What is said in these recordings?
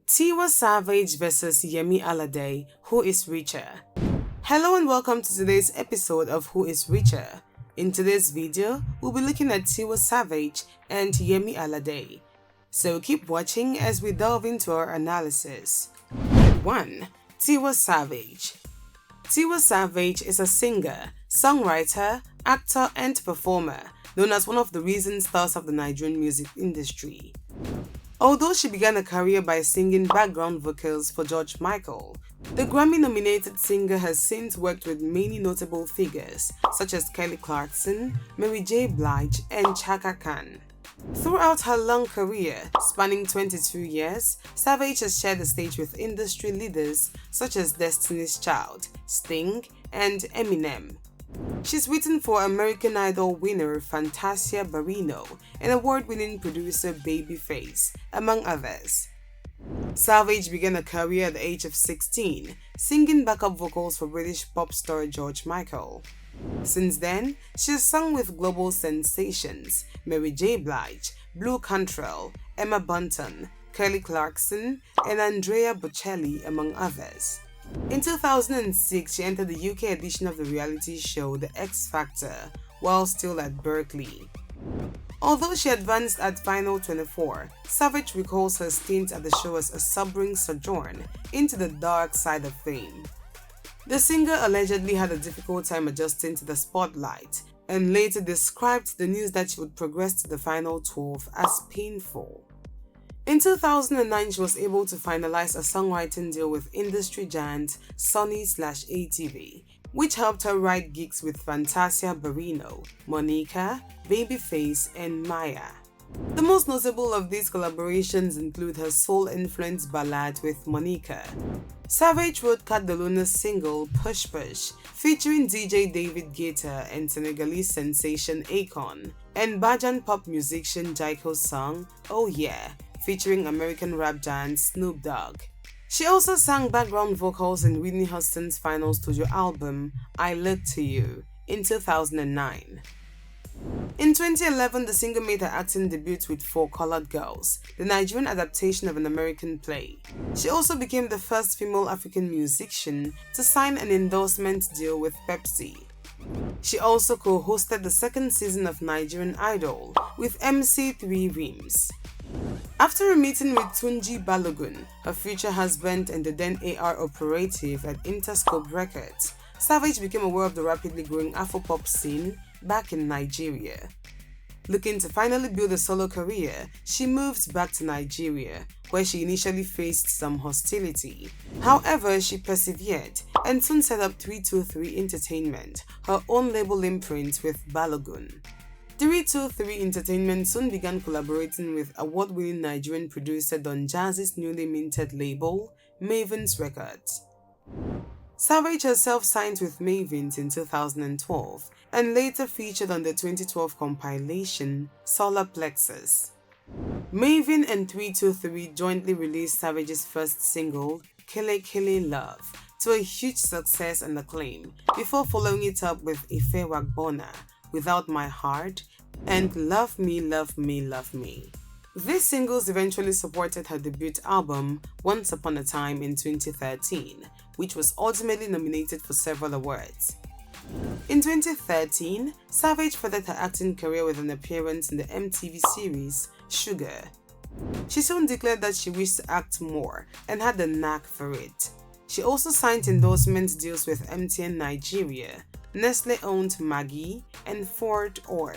Tiwa Savage versus Yemi Alade, who is richer? Hello and welcome to today's episode of Who is Richer. In today's video, we'll be looking at Tiwa Savage and Yemi Alade. So keep watching as we delve into our analysis. 1. Tiwa Savage. Tiwa Savage is a singer, songwriter, actor and performer, known as one of the rising stars of the Nigerian music industry. Although she began a career by singing background vocals for George Michael, the Grammy-nominated singer has since worked with many notable figures such as Kelly Clarkson, Blige, and Chaka Khan. Throughout her long career, spanning 22 years, Savage has shared the stage with industry leaders such as Destiny's Child, Sting, and Eminem. She's written for American Idol winner Fantasia Barrino and award-winning producer Babyface, among others. Savage began a career at the age of 16, singing backup vocals for British pop star George Michael. Since then, she has sung with global sensations Mary J. Blige, Blue Cantrell, Emma Bunton, Kelly Clarkson, and Andrea Bocelli, among others. In 2006, she entered the UK edition of the reality show The X Factor while still at Berkeley. Although she advanced at Final 24, Savage recalls her stint at the show as a sobering sojourn into the dark side of fame. The singer allegedly had a difficult time adjusting to the spotlight and later described the news that she would progress to the final 12 as painful. In 2009, she was able to finalize a songwriting deal with industry giant Sony/ATV, which helped her write gigs with Fantasia Barrino, Monica, Babyface, and Maya. The most notable of these collaborations include her soul-influenced ballad with Monica. Savage wrote Cat de Luna's single Push Push, featuring DJ David Guetta and Senegalese sensation Akon, and Bajan pop musician Jaiko's song Oh Yeah, featuring American rap giant Snoop Dogg. She also sang background vocals in Whitney Houston's final studio album, I Look to You, in 2009. In 2011, the singer made her acting debut with Four Colored Girls, the Nigerian adaptation of an American play. She also became the first female African musician to sign an endorsement deal with Pepsi. She also co-hosted the second season of Nigerian Idol with MC3 Reams. After a meeting with Tunji Balogun, her future husband and the then AR operative at Interscope Records, Savage became aware of the rapidly growing Afropop scene back in Nigeria. Looking to finally build a solo career, she moved back to Nigeria, where she initially faced some hostility. However, she persevered and soon set up 323 Entertainment, her own label imprint with Balogun. 323 Entertainment soon began collaborating with award-winning Nigerian producer Don Jazzy's newly minted label, Mavens Records. Savage herself signed with Mavens in 2012 and later featured on the 2012 compilation Solar Plexus. Maven and 323 jointly released Savage's first single, Kele Kele Love, to a huge success and acclaim, before following it up with Ife Wagbona, Without My Heart, and Love Me, Love Me, Love Me. These singles eventually supported her debut album, Once Upon a Time, in 2013, which was ultimately nominated for several awards. In 2013, Savage furthered her acting career with an appearance in the MTV series Sugar. She soon declared that she wished to act more and had the knack for it. She also signed endorsement deals with MTN Nigeria, Nestle-owned Maggi, and Ford Oil.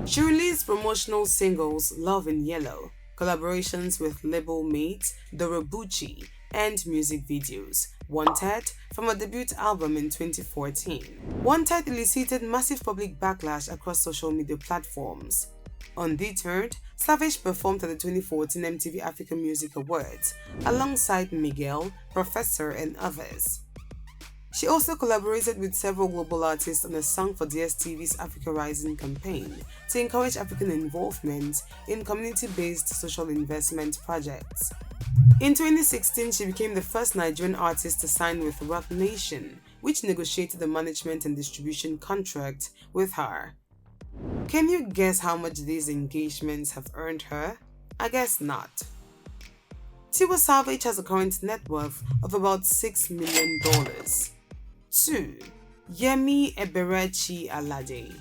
She released promotional singles Love in Yellow, collaborations with label mates Dorobuchi, and music videos, Wanted, from her debut album in 2014. Wanted elicited massive public backlash across social media platforms. Undeterred, Savage performed at the 2014 MTV African Music Awards alongside Miguel, Professor, and others. She also collaborated with several global artists on a song for DSTV's Africa Rising campaign to encourage African involvement in community-based social investment projects. In 2016, she became the first Nigerian artist to sign with Rock Nation, which negotiated a management and distribution contract with her. Can you guess how much these engagements have earned her? I guess not. Tiwa Savage has a current net worth of about $6 million. 2. Yemi Alade.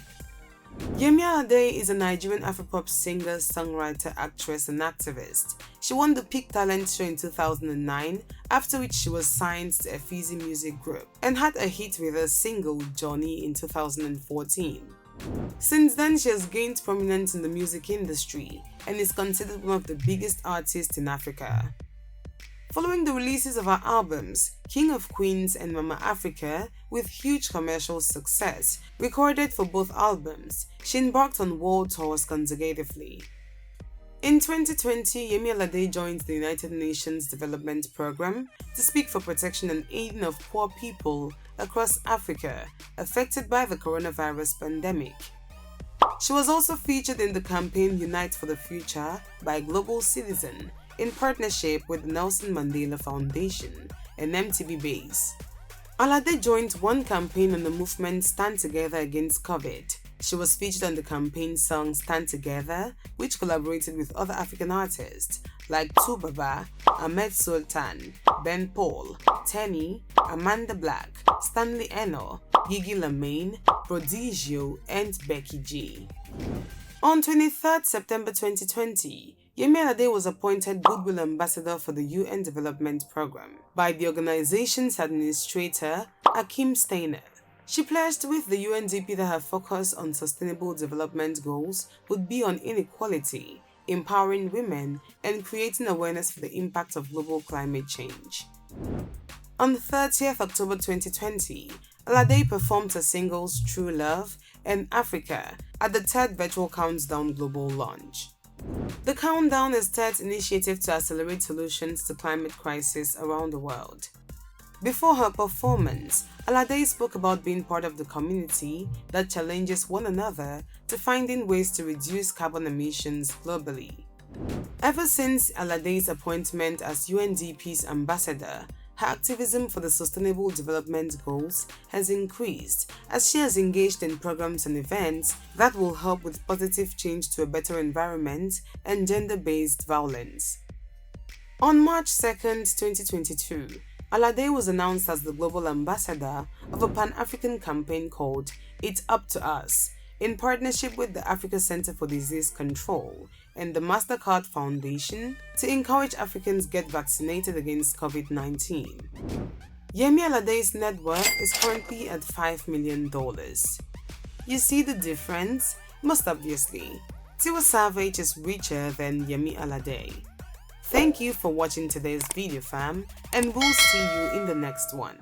Yemi Alade is a Nigerian Afropop singer, songwriter, actress, and activist. She won the Peak Talent Show in 2009, after which she was signed to a Fizzy Music Group and had a hit with her single Johnny in 2014. Since then, she has gained prominence in the music industry and is considered one of the biggest artists in Africa. Following the releases of her albums, King of Queens and Mama Africa, with huge commercial success, recorded for both albums, she embarked on world tours consecutively. In 2020, Yemi Alade joined the United Nations Development Programme to speak for protection and aiding of poor people across Africa affected by the coronavirus pandemic. She was also featured in the campaign Unite for the Future by Global Citizen, in partnership with the Nelson Mandela Foundation and MTV Base. Alade joined one campaign on the movement Stand Together Against COVID. She was featured on the campaign song Stand Together, which collaborated with other African artists like Tubaba, Ahmed Sultan, Ben Paul, Tenny, Amanda Black, Stanley Eno, Gigi Lamaine, Prodigio, and Becky G. On 23rd September 2020, Yemi Alade was appointed Goodwill Ambassador for the UN Development Programme by the organization's administrator, Akim Steiner. She pledged with the UNDP that her focus on sustainable development goals would be on inequality, empowering women, and creating awareness for the impact of global climate change. On 30th October 2020, Alade performed her singles True Love and Africa at the 3rd Virtual Countdown Global Launch. The countdown is TED's initiative to accelerate solutions to climate crisis around the world. Before her performance, Alade spoke about being part of the community that challenges one another to finding ways to reduce carbon emissions globally. Ever since Alade's appointment as UNDP's ambassador, her activism for the Sustainable Development Goals has increased as she has engaged in programs and events that will help with positive change to a better environment and gender-based violence. On March 2, 2022, Alade was announced as the global ambassador of a Pan-African campaign called It's Up to Us, in partnership with the Africa Center for Disease Control and the MasterCard Foundation to encourage Africans get vaccinated against COVID-19. Yemi Alade's net worth is currently at $5 million. You see the difference? Most obviously, Tiwa Savage is richer than Yemi Alade. Thank you for watching today's video, fam, and we'll see you in the next one.